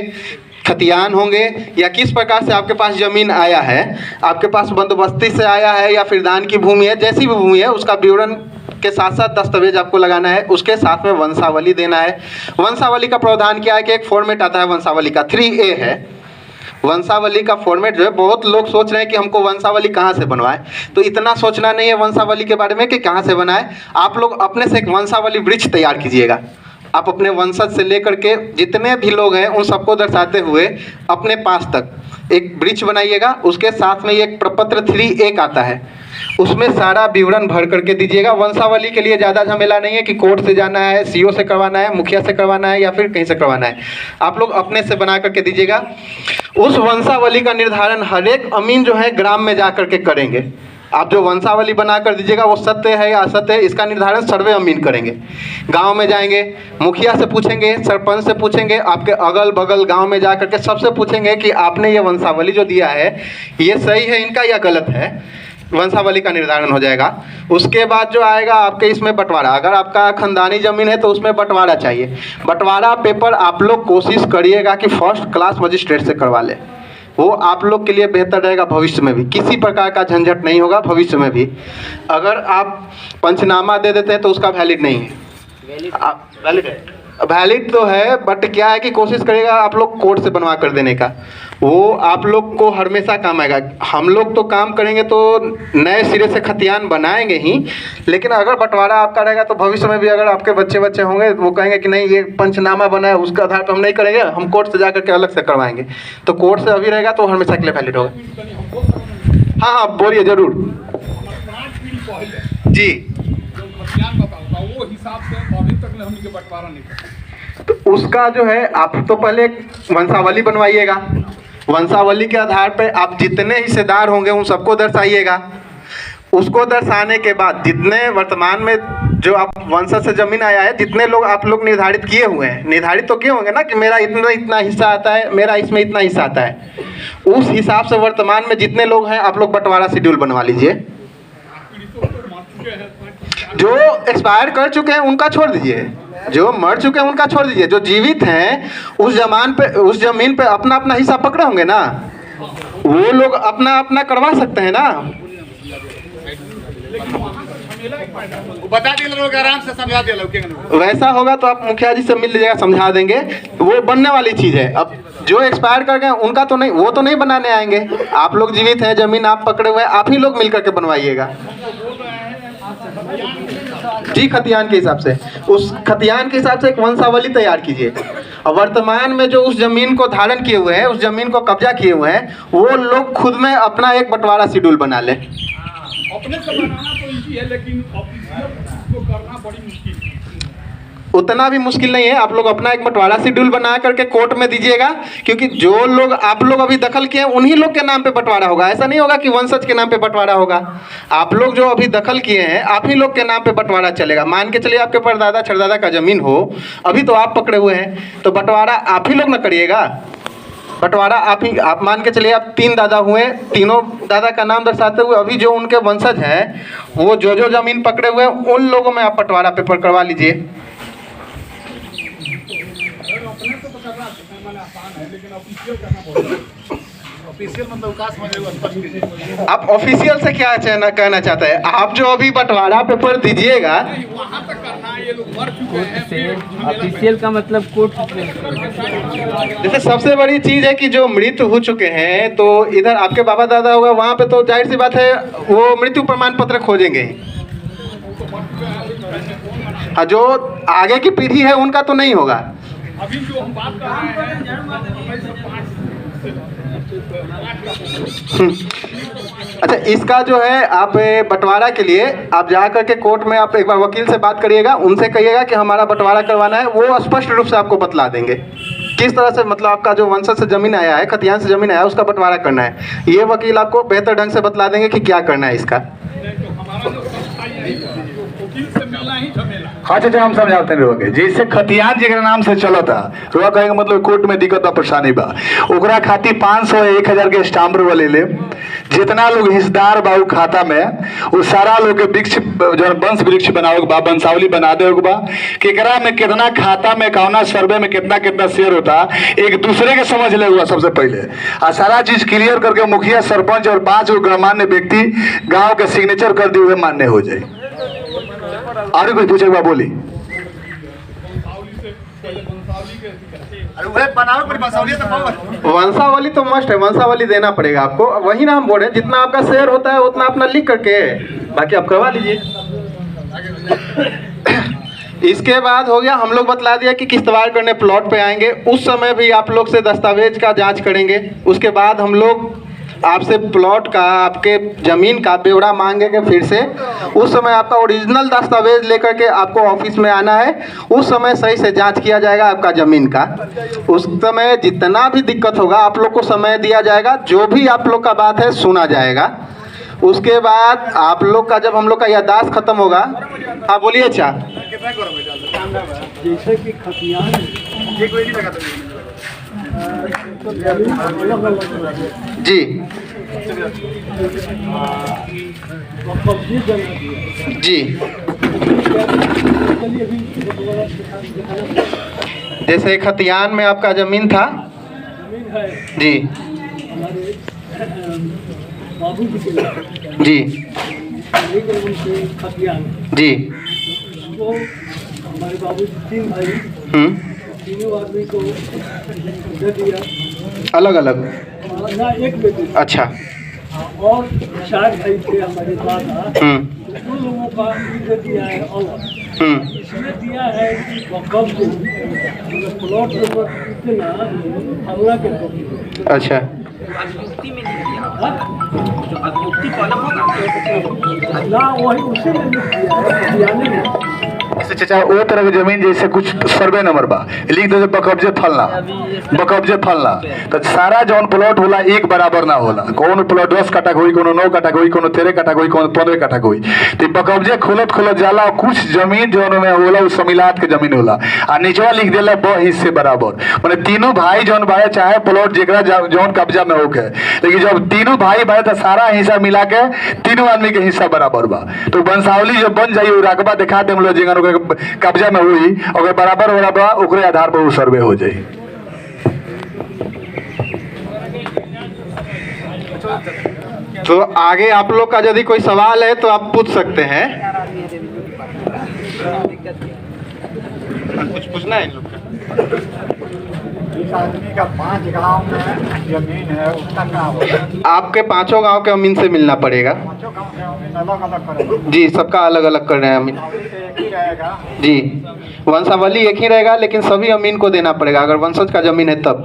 खतियान होंगे, या किस प्रकार से आपके पास ज़मीन आया है, आपके पास बंदोबस्ती से आया है या फिर दान की भूमि है, जैसी भी भूमि है उसका विवरण के साथ साथ दस्तावेज आपको लगाना है। उसके साथ में वंशावली देना है। वंशावली का प्रावधान क्या है कि एक फॉर्मेट आता है वंशावली का, 3A है वंशावली का फॉर्मेट। जो है बहुत लोग सोच रहे हैं कि हमको वंशावली कहाँ से बनवाए, तो इतना सोचना नहीं है वंशावली के बारे में कि कहाँ से बनाए। आप लोग अपने से एक वंशावली वृक्ष तैयार कीजिएगा। आप अपने वंशज से लेकर के जितने भी लोग हैं उन सबको दर्शाते हुए अपने पास तक एक वृक्ष बनाइएगा। उसके साथ में एक प्रपत्र 3A आता है, उसमें सारा विवरण भर करके दीजिएगा। वंशावली के लिए ज़्यादा झमेला नहीं है कि कोर्ट से जाना है, CO से करवाना है, मुखिया से करवाना है या फिर कहीं से करवाना है। आप लोग अपने से बना करके दीजिएगा। उस वंशावली का निर्धारण हर एक अमीन जो है ग्राम में जा करके करेंगे। आप जो वंशावली बना कर दीजिएगा वो सत्य है या असत्य है, इसका निर्धारण सर्वे अमीन करेंगे। गांव में जाएंगे, मुखिया से पूछेंगे, सरपंच से पूछेंगे, आपके अगल बगल गांव में जा करके सबसे पूछेंगे कि आपने ये वंशावली जो दिया है ये सही है इनका या गलत है। वंशावली का निर्धारण हो जाएगा। उसके बाद जो आएगा आपके इसमें बंटवारा, अगर आपका खानदानी ज़मीन है तो उसमें बंटवारा चाहिए। बंटवारा पेपर आप लोग कोशिश करिएगा कि फर्स्ट क्लास मजिस्ट्रेट से करवा लें, वो आप लोग के लिए बेहतर रहेगा। भविष्य में भी किसी प्रकार का झंझट नहीं होगा। भविष्य में भी अगर आप पंचनामा दे देते हैं तो उसका वैलिड नहीं है। वैलिड है, वैलिड तो है, बट क्या है कि कोशिश करेगा आप लोग कोर्ट से बनवा कर देने का, वो आप लोग को हमेशा काम आएगा। हम लोग तो काम करेंगे तो नए सिरे से खतियान बनाएंगे ही, लेकिन अगर बंटवारा आपका रहेगा तो भविष्य में भी अगर आपके बच्चे होंगे वो कहेंगे कि नहीं ये पंचनामा बना है, उसके आधार पर हम नहीं करेंगे, हम कोर्ट से जाकर के अलग से करवाएंगे। तो कोर्ट से अभी रहेगा तो हमेशा के लिए वैलिड होगा। हाँ हाँ बोलिए ज़रूर जी। वो हिसाब से अभी तक हमने के बंटवारा नहीं किया। तो उसका जो है आप तो पहले एक वंशावली बनवाइएगा, वंशावली के आधार पे आप जितने हिस्सेदार होंगे उन सबको दर्शाइएगा। उसको दर्शाने के बाद जितने वर्तमान में जो आप वंशज से जमीन आया है, जितने लोग आप लोग निर्धारित किए हुए हैं, निर्धारित तो किए होंगे ना कि मेरा इतना हिस्सा आता है, मेरा इसमें इतना हिस्सा आता है, उस हिसाब से वर्तमान में जितने लोग हैं आप लोग बंटवारा शेड्यूल बनवा लीजिए। जो एक्सपायर कर चुके हैं उनका छोड़ दीजिए, जो मर चुके हैं उनका छोड़ दीजिए, जो जीवित हैं उस जमीन पे अपना अपना हिस्सा पकड़े होंगे ना, वो लोग अपना अपना करवा सकते हैं ना। बता दिए लोग, आराम से समझा दिए लोग। वैसा होगा तो आप मुखिया जी से मिल लीजिएगा, समझा देंगे, वो बनने वाली चीज़ है। अब जो एक्सपायर कर गए उनका तो नहीं, वो तो नहीं बनाने आएंगे। आप लोग जीवित हैं, जमीन आप पकड़े हुए हैं, आप ही लोग मिल करके बनवाइएगा जी। खतियान के हिसाब से, उस खतियान के हिसाब से एक वंशावली तैयार कीजिए। और वर्तमान में जो उस जमीन को धारण किए हुए हैं, उस जमीन को कब्जा किए हुए हैं, वो लोग खुद में अपना एक बंटवारा शेड्यूल बना ले। अपने से बनाना तो इजी है, लेकिन ऑफिशियल को करना बड़ी मुश्किल है। उतना भी मुश्किल नहीं है, आप लोग अपना एक बंटवारा शेड्यूल बना करके कोर्ट में दीजिएगा, क्योंकि जो लोग आप लोग अभी दखल किए हैं उन्हीं लोग के नाम पे बंटवारा होगा। ऐसा नहीं होगा कि वंशज के नाम पे बंटवारा होगा। आप लोग जो अभी दखल किए हैं आप ही लोग के नाम पे बंटवारा चलेगा। मान के चलिए आपके परदादा छरदादा का जमीन हो, अभी तो आप पकड़े हुए हैं, तो बंटवारा आप ही लोग न करिएगा। बंटवारा आप मान के चलिए आप 3 दादा हुए, तीनों दादा का नाम दर्शाते हुए अभी जो उनके वंशज हैं वो जो जमीन पकड़े हुए हैं उन लोगों में आप बंटवारा पेपर करवा लीजिए। अपने से तो करना मैंने आसान है, लेकिन ऑफिशियल करना बहुत ऑफिशियल मतलब का समझ स्पष्ट कीजिए। आप ऑफिशियल से क्या कहना चाहते हैं? आप जो अभी बंटवारा पेपर दीजिएगा, वहाँ तक करना है, ये लोग मर चुके हैं। ऑफिशियल का मतलब कोर्ट। जैसे सबसे बड़ी चीज है कि जो मृत हो चुके हैं, तो इधर आपके बाबा दादा होगा, वहाँ पे तो जाहिर सी बात है वो मृत्यु प्रमाण पत्र खोजेंगे। हाँ, जो आगे की पीढ़ी है उनका तो नहीं होगा। अभी जो हम बात कर रहे हैं, अच्छा, इसका जो है आप बंटवारा के लिए आप जा करके कोर्ट में आप एक बार वकील से बात करिएगा, उनसे कहिएगा कि हमारा बंटवारा करवाना है, वो स्पष्ट रूप से आपको बतला देंगे किस तरह से, मतलब आपका जो वंशज से जमीन आया है, खतियान से जमीन आया है, उसका बंटवारा करना है। ये वकील आपको बेहतर ढंग से बतला देंगे कि क्या करना है इसका। हमारा जो संस्थाई है वकील से मिलना ही झमेला। अच्छा हम समझाते हैं रोगे, जैसे खतियान जगह नाम से चलता रोगा कहेंगे मतलब कोर्ट में दिक्कत बा, परेशानी बा, ओकरा खातिर 500 1000 के स्टाम्प वाले ले, जितना लोग हिस्सेदार बा खाता में वो सारा लोग के वृक्ष जो वंश वृक्ष बनाओ बा, वंशावली बना दे बा, केकरा में कितना खाता में कौना सर्वे में कितना कितना शेयर होता, एक दूसरे के समझ ले हुआ सबसे पहले, और सारा चीज क्लियर करके मुखिया सरपंच और 5 गणमान्य व्यक्ति गाँव के सिग्नेचर कर दिए हुए मान्य हो जाए। और कोई पूछे बा बोली? वंशावली तो मस्ट है, वंशावली देना पड़ेगा आपको। वही ना हम बोल रहे हैं, जितना आपका शेयर होता है उतना अपना लिख करके बाकी आप करवा लीजिए। इसके बाद हो गया, हम लोग बतला दिया कि किस्तवार करने प्लॉट पे आएंगे, उस समय भी आप लोग से दस्तावेज का जांच करेंगे। उसके बाद हम लोग आपसे प्लॉट का, आपके ज़मीन का ब्यौरा मांगेंगे फिर से। उस समय आपका ओरिजिनल दस्तावेज लेकर के आपको ऑफिस में आना है, उस समय सही से जांच किया जाएगा आपका ज़मीन का। उस समय जितना भी दिक्कत होगा आप लोग को समय दिया जाएगा, जो भी आप लोग का बात है सुना जाएगा। उसके बाद आप लोग का जब हम लोग का याददाश्त खत्म होगा, हाँ बोलिए। अच्छा, जैसे कि खतियान जी जी, जैसे खतियान में आपका जमीन था जी जी जी, हमारे बाबू 3 भाई, तीनों आदमी को दे दिया। अलग अलग? ना एक बेटे। अच्छा। और 4 भाई थे हमारे दादा, उन लोगों का दे दिया है अलग। इसमें दिया है कब प्लॉट नंबर कितना अल्लाह के कब्जे। अच्छा। ना वही उसी में लिख दिया है हरियाणा में। चाचा वो तरह की जमीन जैसे कुछ सर्वे नंबर बा लिख दे बकब्जे फलना बकब्जे फलना तो सारा जौन प्लॉट होला एक बराबर ना होला। कौन प्लॉट 10 कट्ठा हुई, कोनो 9 कट्ठा हुई, कोनो 13 कट्ठा हुई, कोनो 15 कट्ठा हुई। तो बकब्जे खुलत खुलत जाला और कुछ जमीन जौन में होला वो समिलात के जमीन होला आ नीचवा लिख देला ब हिस्से बराबर। माने तीनों भाई जौन बाए चाहे प्लॉट जेकरा जौन कब्जा में होके, लेकिन जब तीनों भाई बाए तो सारा हिस्सा मिला के तीनों आदमी के हिस्सा बराबर बा। तो वंशावली जब बन जाई रकबा दिखा दे हम लोग जिंगन कब्जा में हुई अगर बराबर हो रहा ओकरे आधार पर वो सर्वे हो जाए। तो आगे आप लोग का यदि कोई सवाल है तो आप पूछ सकते हैं। कुछ पूछना है इन लोग का? इस आदमी का 5 गांव में जमीन है, उसका क्या होगा? आपके 5 गांव के अमीन से मिलना पड़ेगा। 5 गांव के अमीन अलग अलग करेंगे। जी, सबका अलग अलग कर रहे हैं अमीन। एक ही रहेगा। जी, वंशावली एक ही रहेगा लेकिन सभी अमीन को देना पड़ेगा अगर वंशज का जमीन है तब।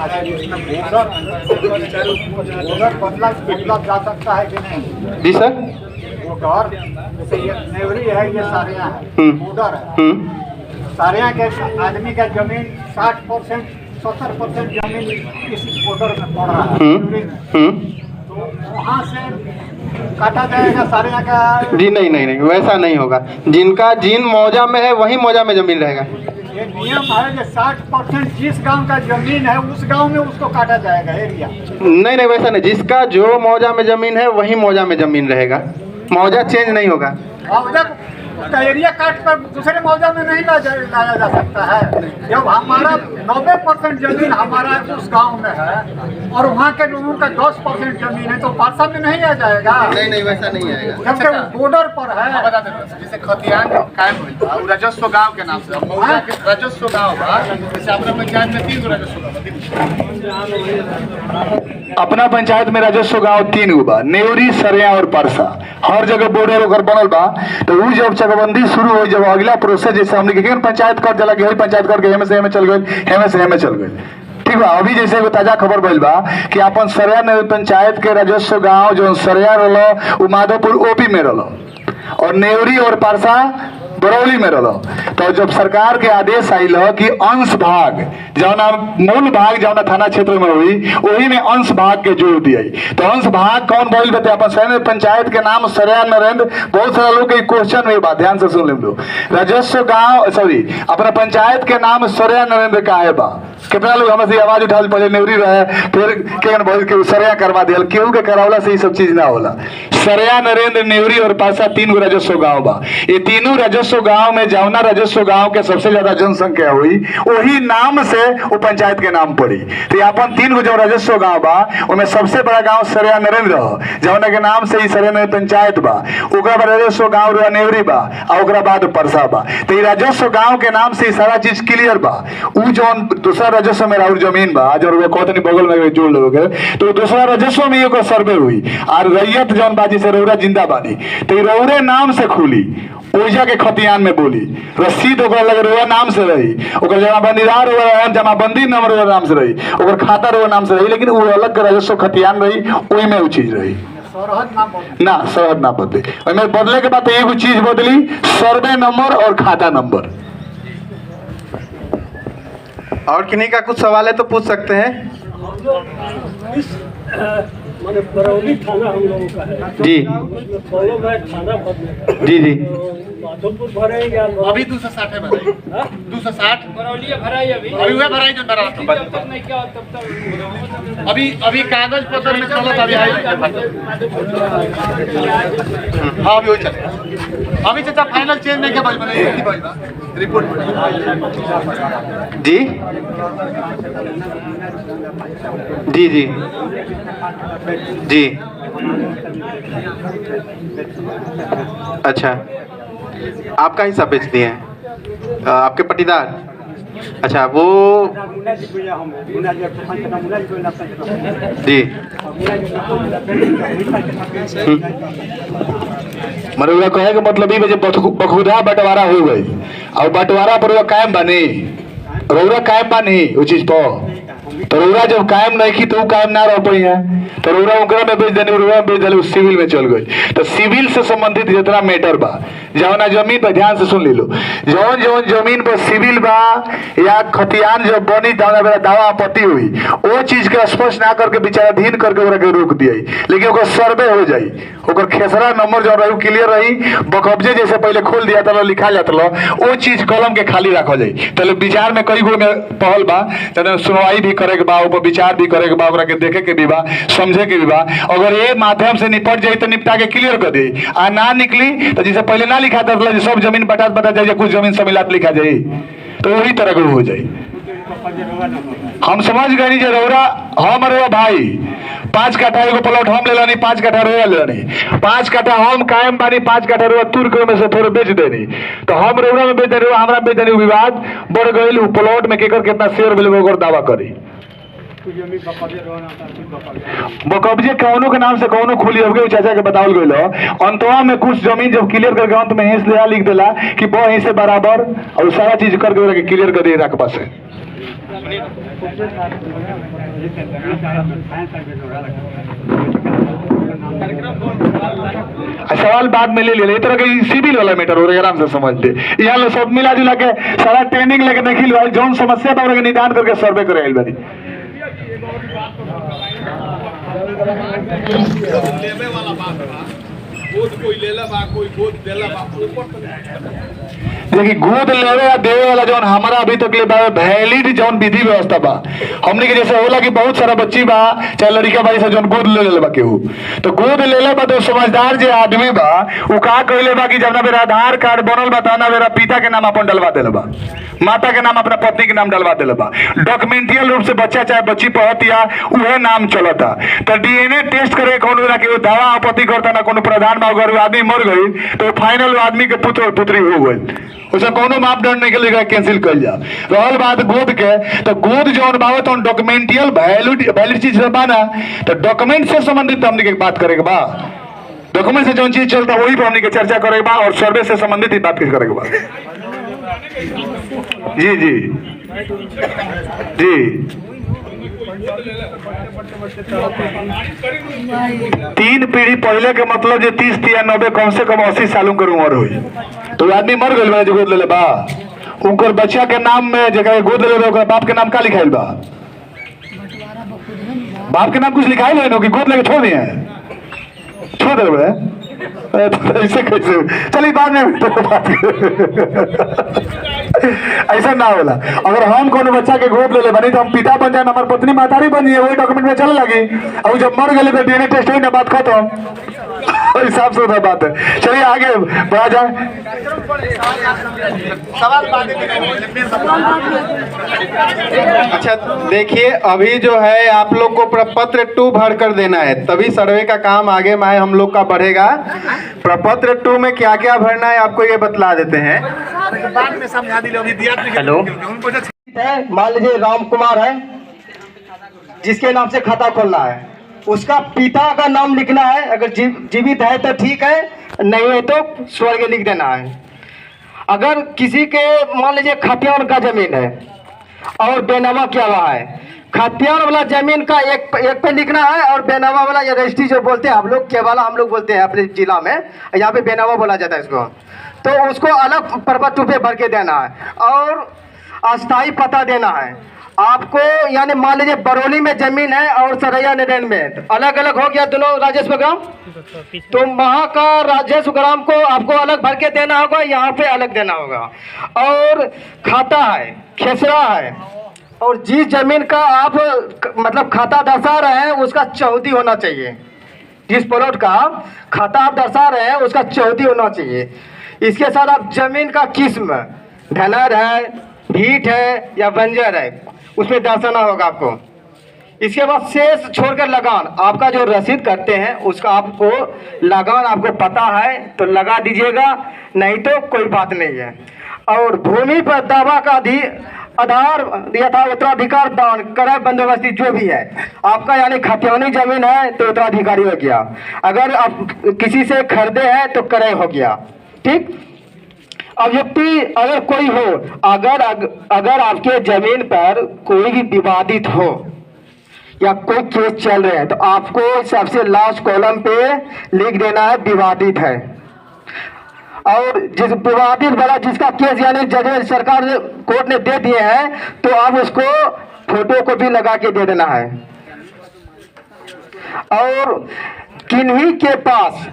अगर इसमें बॉर्डर बदला जा सकता है कि नहीं? जी सर। बॉर्डर जैसे ये नेवरी है, ये सारियाँ है, बॉर्डर है। सारियाँ के आदमी का जमीन 60% 70% जमीन इस बॉर्डर में पड़ रहा है नेवरी में। तो वहाँ से काटा जाएगा सारियाँ का? जी नहीं नहीं नहीं, वैसा नहीं होगा। जिनका जिन मौजा में है वही मौजा में जमीन रहेगा। ये नियम है कि 60% जिस गांव का जमीन है उस गांव में उसको काटा जाएगा एरिया। नहीं नहीं, वैसा नहीं। जिसका जो मौजा में जमीन है वही मौजा में जमीन रहेगा, मौजा चेंज नहीं होगा। उसका एरिया काट कर दूसरे मौजा में नहीं लाया जा सकता है। जब हमारा 90% जमीन हमारा उस गांव में है और वहाँ के लोगों का 10% जमीन है तो पारसा में नहीं आ जाएगा। नहीं नहीं, वैसा नहीं आएगा। जबकि बॉर्डर पर है। बता देते जैसे खतियान कायम हुई था वो राजस्व गांव के नाम से मौजा के राजस्व गांव बा। जैसे अपना पंचायत में 3 राजस्व गांव अपना पंचायत में राजस्व गांव 3 गो बा, नेवरी, सरिया और परसा। हर जगह बॉर्डर ओकर बनल बा। तो वो जब चकबंदी शुरू हो, जब अगला प्रोसेस जैसे हमने के पंचायत कर जला के पंचायत करके हेमे से हेमे चल गए, हेमे से हेमे चल गए। ठीक बा। अभी जैसे एगो ताजा खबर भइल बा कि अपन सरिया नेवरी पंचायत के राजस्व गांव जो सरिया रहलो वो माधोपुर ओपी में रहलो और नेवरी और परसा बरौली में रहो। तो जब सरकार के आदेश आइल कि अंश भाग जौना मूल भाग जौना थाना क्षेत्र में हुई वही में अंश भाग के जोड़ दिए। तो अंश भाग कौन बोल बते अपन सैन्य पंचायत के नाम सरिया नरेंद्र। बहुत सारा लोग के क्वेश्चन हुई बात, ध्यान से सुन ले लो। राजस्व गांव सॉरी अपना पंचायत के नाम सरिया नरेंद्र का है बा। कितना लोग हमें आवाज उठा पहले नेवरी रहे फिर केन बोल के सरिया करवा दिया। केहू के करावला से ये सब चीज ना होला। सरिया नरेंद्र, नेवरी और पासा 3 गो राजस्व गांव बा। ये तीनों राजस्व गांव में जौना राजस्व गांव के सबसे ज्यादा जनसंख्या हुई वही नाम से वो पंचायत के नाम पड़ी। तो अपन 3 गो जो राजस्व गांव बा उनमें सबसे बड़ा गांव सरिया नरेंद्र जौना के नाम से ही सरिया नरेंद्र पंचायत बा। ओकरा बाद राजस्व गांव नेवरी बा और ओकरा बाद परसा बा। तो ये राजस्व गांव के नाम से सारा चीज क्लियर बा। उ जौन दूसरा राजस्व में और जमीन बा जो कहते बगल में जोड़ लोगे तो दूसरा राजस्व में एगो सर्वे हुई और रैयत जौन बाजी से रौरा जिंदा बानी तो रौरे नाम से खुली ओइजा के खतियान में बोली रसीद ओकरा लगे रोआ नाम से रही, ओकर जमाबंदीदार हुआ जमाबंदी नंबर रोआ नाम से रही, ओकर खाता रोआ नाम से रही, लेकिन वो अलग राजस्व खतियान रही ओई में वो चीज रही ना सरहद ना बदले। ओइमें बदले के बाद एगो चीज बदली सर्वे नंबर और खाता नंबर। और किन्हीं का कुछ सवाल है तो पूछ सकते हैं। माने बरौली थाना हम लोगों का है जी फॉलो बैक थाना बदले जी जी माधोपुर भरे या अभी 260 है भराई 260 बरौलिया भराई अभी हुए भराई जो भरा जब तक नहीं क्या तब तक अभी कागज पत्र में चलो अभी आई हाँ अभी वही चले अभी चाचा फाइनल चेंज नहीं क्या बज एक ही बज रिपोर्ट जी जी जी जी अच्छा, आपका हिस्सा बेच दिए हैं आपके पट्टीदार? अच्छा, वो जी मरुआ कहे के मतलब ई बखुदा बंटवारा हो गई और बंटवारा पर वो कायम बनी, रौरा कायम बनी वो चीज पर। तो रौरा जब कायम नहीं की तो कायम ना रह पाई है, तो रौरा उनकरा में बेच देनी, रौरा में बेच देनी, सिविल में चल गई। तो सिविल से संबंधित जितना मैटर बा, जौन जमीन पर ध्यान से सुन लो, जौन जौन जमीन पर सिविल बा या खतियान जब बनी दावा आपत्ति हुई, वो चीज के स्पष्ट ना करके बेचाराधीन करके ओकरा के रोक दिया, लेकिन ओकर सर्वे हो जाई, ओकर खेसरा नंबर जो रही क्लियर रही, बकब्जे जैसे पहले खोल दिया था लिखा जाता लो, वो चीज कलम के खाली रखल जाई। तो विचार में कई गो में पहल बा, सुनवाई भी करे के बा, ऊपर विचार भी करे के बा, ओकरा के देखे के भी बा, समझे के भी बा। अगर ये माध्यम से निपट जाए तो निपटा के क्लियर कर दी, आ ना निकली तो जैसे पहले ना लिखा था सब जमीन बटा जाए, कुछ जमीन समिलात लिखा जाए, तो वही तरह के हो जाए। हम समझ गए नहीं रौरा हम रौरा भाई 5 कट्ठा एगो प्लॉट हम ले लानी, 5 कट्ठा रौरा ले लानी, 5 कट्ठा हम कायम बानी, 5 कट्ठा रौरा तुर के में से थोड़े बेच देनी, तो हम रौरा में बेच देनी, हमरा बेच देनी, विवाद बढ़ गई। उ प्लॉट में केकर कितना शेयर मिले ओकर दावा करी, बकब्जे कौनो के नाम से कौनो खुली हो चाचा के बतावल गई। अंतवा में कुछ जमीन जब क्लियर करके अंत में हिस्स लिख देला कि वो यहीं से बराबर और सारा चीज करके क्लियर कर दिए रकबा से। सवाल बाद में ले ले, तरह के सिविल वाला मैटर हो आराम से समझ दे। यहाँ लोग सब मिला जुला के सारा ट्रेनिंग लेके देखिल भाई, जौन समस्या बा निदान करके सर्वे करे आइल बानी। देखिए गोद लेवे या देवे वाला जौन हमारा अभी तक ले वैलिड जौन विधि व्यवस्था बा, हमने के जैसे होला कि बहुत सारा बच्ची बा चाहे लड़का बा जौन गोद ले ले बा केहू, तो गोद ले ले बा तो समझदार जे आदमी बा उ का कहले बा कि जब ना मेरा आधार कार्ड बनल बा ता ना मेरा पिता के नाम अपन डलवा देले बा, माता के नाम अपना पत्नी के नाम डलवा देले बा, डॉक्यूमेंटियल रूप से बच्चा चाहे बच्ची पढ़त या उहे नाम चलता, तो डीएनए टेस्ट करे कोनो ना केहू दावा आपत्ति करता ना कोनो प्रधान बा, अगर आदमी मर गई तो फाइनल आदमी के पुत्र और पुत्री हो गई, उसका कोनो मापदंड नहीं के कैंसिल कर जा। रहल बात गोद के, तो गोद जौन बात तो डॉक्यूमेंटियल वैलिड चीज बा ना, तो डॉक्यूमेंट से संबंधित हमने के बात करे के बा, डॉक्यूमेंट से जौन चीज चलता वही पर हमने के चर्चा करे के बा और सर्वे से संबंधित ही बात करे के बा। जी जी जी 3 पीढ़ी पहले के मतलब जो 30 या 90 कम से कम 80 सालों के उम्र हुई, तो आदमी मर गए जो गोद ले बा, उनकर बच्चा के नाम में जगह गोद ले ओकरा बाप के नाम का लिखाइल बा, बाप के नाम कुछ लिखाइल है कि गोद लेके छोड़ दिए, छोड़ दे बड़े ऐसे कैसे, चलिए बाद में बात ऐसा ना होला। अगर हम कोनो बच्चा के गोद ले बनी तो हम पिता बन जाए, हमारी पत्नी मातारी बन जाए, वही डॉक्यूमेंट में चल लगी, और जब मर गए तो डीएनए टेस्ट हुई ना, बात खत्म, हिसाब से बात है। चलिए आगे बढ़ा जाए। अच्छा देखिए, अभी जो है आप लोग को प्रपत्र 2 भर कर देना है, तभी सर्वे का काम आगे में हम लोग का बढ़ेगा। प्रपत्र 2 में क्या क्या भरना है आपको ये बतला देते हैं। हेलो, मान लीजिए राम कुमार है जिसके नाम से खाता खोलना है, उसका पिता का नाम लिखना है, अगर जीवित है तो ठीक है, नहीं है तो स्वर्ग लिख देना है। अगर किसी के मान लीजिए खतियान का जमीन है और बेनामा किया हुआ है, खतियान वाला जमीन का एक पे लिखना है और बेनामा वाला या रजिस्ट्री जो बोलते हैं हम लोग, केवाला हम लोग बोलते हैं अपने जिला में, यहाँ पे बेनामा बोला जाता है इसको, तो उसको अलग प्रपत्र पे भर के देना है और अस्थाई पता देना है आपको। यानी मान लीजिए बरौनी में जमीन है और सरैया नरेन में अलग अलग हो गया दोनों राजेश्वर ग्राम, तो वहाँ का राजेश्वर ग्राम को आपको अलग भर के देना होगा, यहाँ पे अलग देना होगा। और खाता है, खेसरा है, और जिस जमीन का आप मतलब खाता दर्शा रहे हैं उसका चौथी होना चाहिए, जिस प्लॉट का खाता आप दर्शा रहे हैं उसका चौथी होना चाहिए। इसके साथ आप जमीन का किस्म, ढनर है, भीट है या बंजर है, उसमें दर्शाना होगा आपको। इसके बाद शेष छोड़कर लगान, आपका जो रसीद करते हैं उसका आपको लगान आपको पता है तो लगा दीजिएगा, नहीं तो कोई बात नहीं है। और भूमि पर दावा का आधार यथा उत्तराधिकार दान क्रय बंदोबस्ती जो भी है आपका, यानी खतियानी जमीन है तो उत्तराधिकारी हो गया, अगर आप किसी से खरीदे हैं तो क्रय हो गया। ठीक। अभियुक्ति अगर कोई हो, अगर आपके जमीन पर कोई भी विवादित हो या कोई केस चल रहे हैं तो आपको सबसे लास्ट कॉलम पे लिख देना है विवादित है। और जिस विवादित वाला जिसका केस यानी जजमेंट सरकार ने कोर्ट ने दे दिए हैं तो आप उसको फोटो को भी लगा के दे देना है। और किन्हीं के पास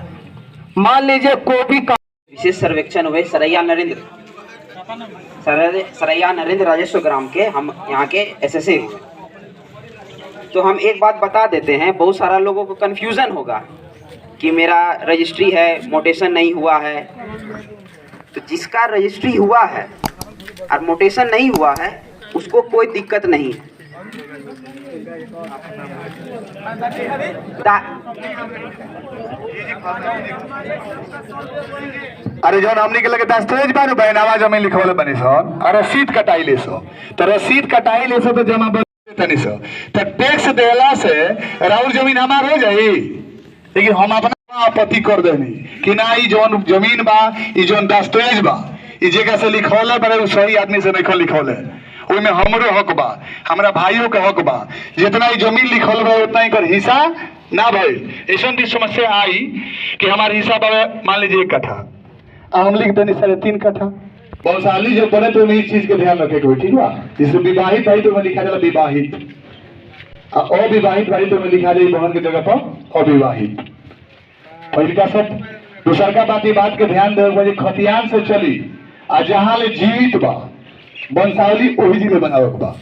मान लीजिए कोई भी विशेष सर्वेक्षण हुए सरैया नरेंद्र राजस्व ग्राम के, हम यहाँ के एसएसए हुए। तो हम एक बात बता देते हैं, बहुत सारा लोगों को कन्फ्यूज़न होगा कि मेरा रजिस्ट्री है, मोटेशन नहीं हुआ है। तो जिसका रजिस्ट्री हुआ है और मोटेशन नहीं हुआ है उसको कोई दिक्कत नहीं है। अरे जौन हमनी के लगे दस्तावेज बानू बैनामा जमीन लिखवले बनी सन और रसीद कटाई ले सो, तो रसीद कटाई ले सो तो जमा तनी सो, तो टैक्स देला से राउर जमीन हमार हो जाई। लेकिन हम अपना आपत्ति कर देनी कि ना ई जौन जमीन बा, ई जौन दस्तावेज बा, ई जगह से लिखवले बड़े सही आदमी से नहीं लिखवले, ओइमे हमरो हक बा, हमरा भाइयों के हक बा, जितना ही जमीन लिखल बा उतना ही कर हिस्सा ना भइल। ऐसा भी समस्या आई कि हमारे हिस्सा बा मान लीजिए 1 कट्ठा, हम लिख देनी 3.5 कट्ठा। बंसाली जब पड़े तो इस चीज के ध्यान रखे कोई, ठीक बा। जिसमें विवाहित भाई तो में लिखा जाला विवाहित, अविवाहित भाई तो में लिखा जाए बहन की जगह पर अविवाहित। पहिलका सब दूसर का बात, ये बात के ध्यान दे खतियान से चली आ जहाँ ले जीवित बा वंशावली वही जी में बनावक बा।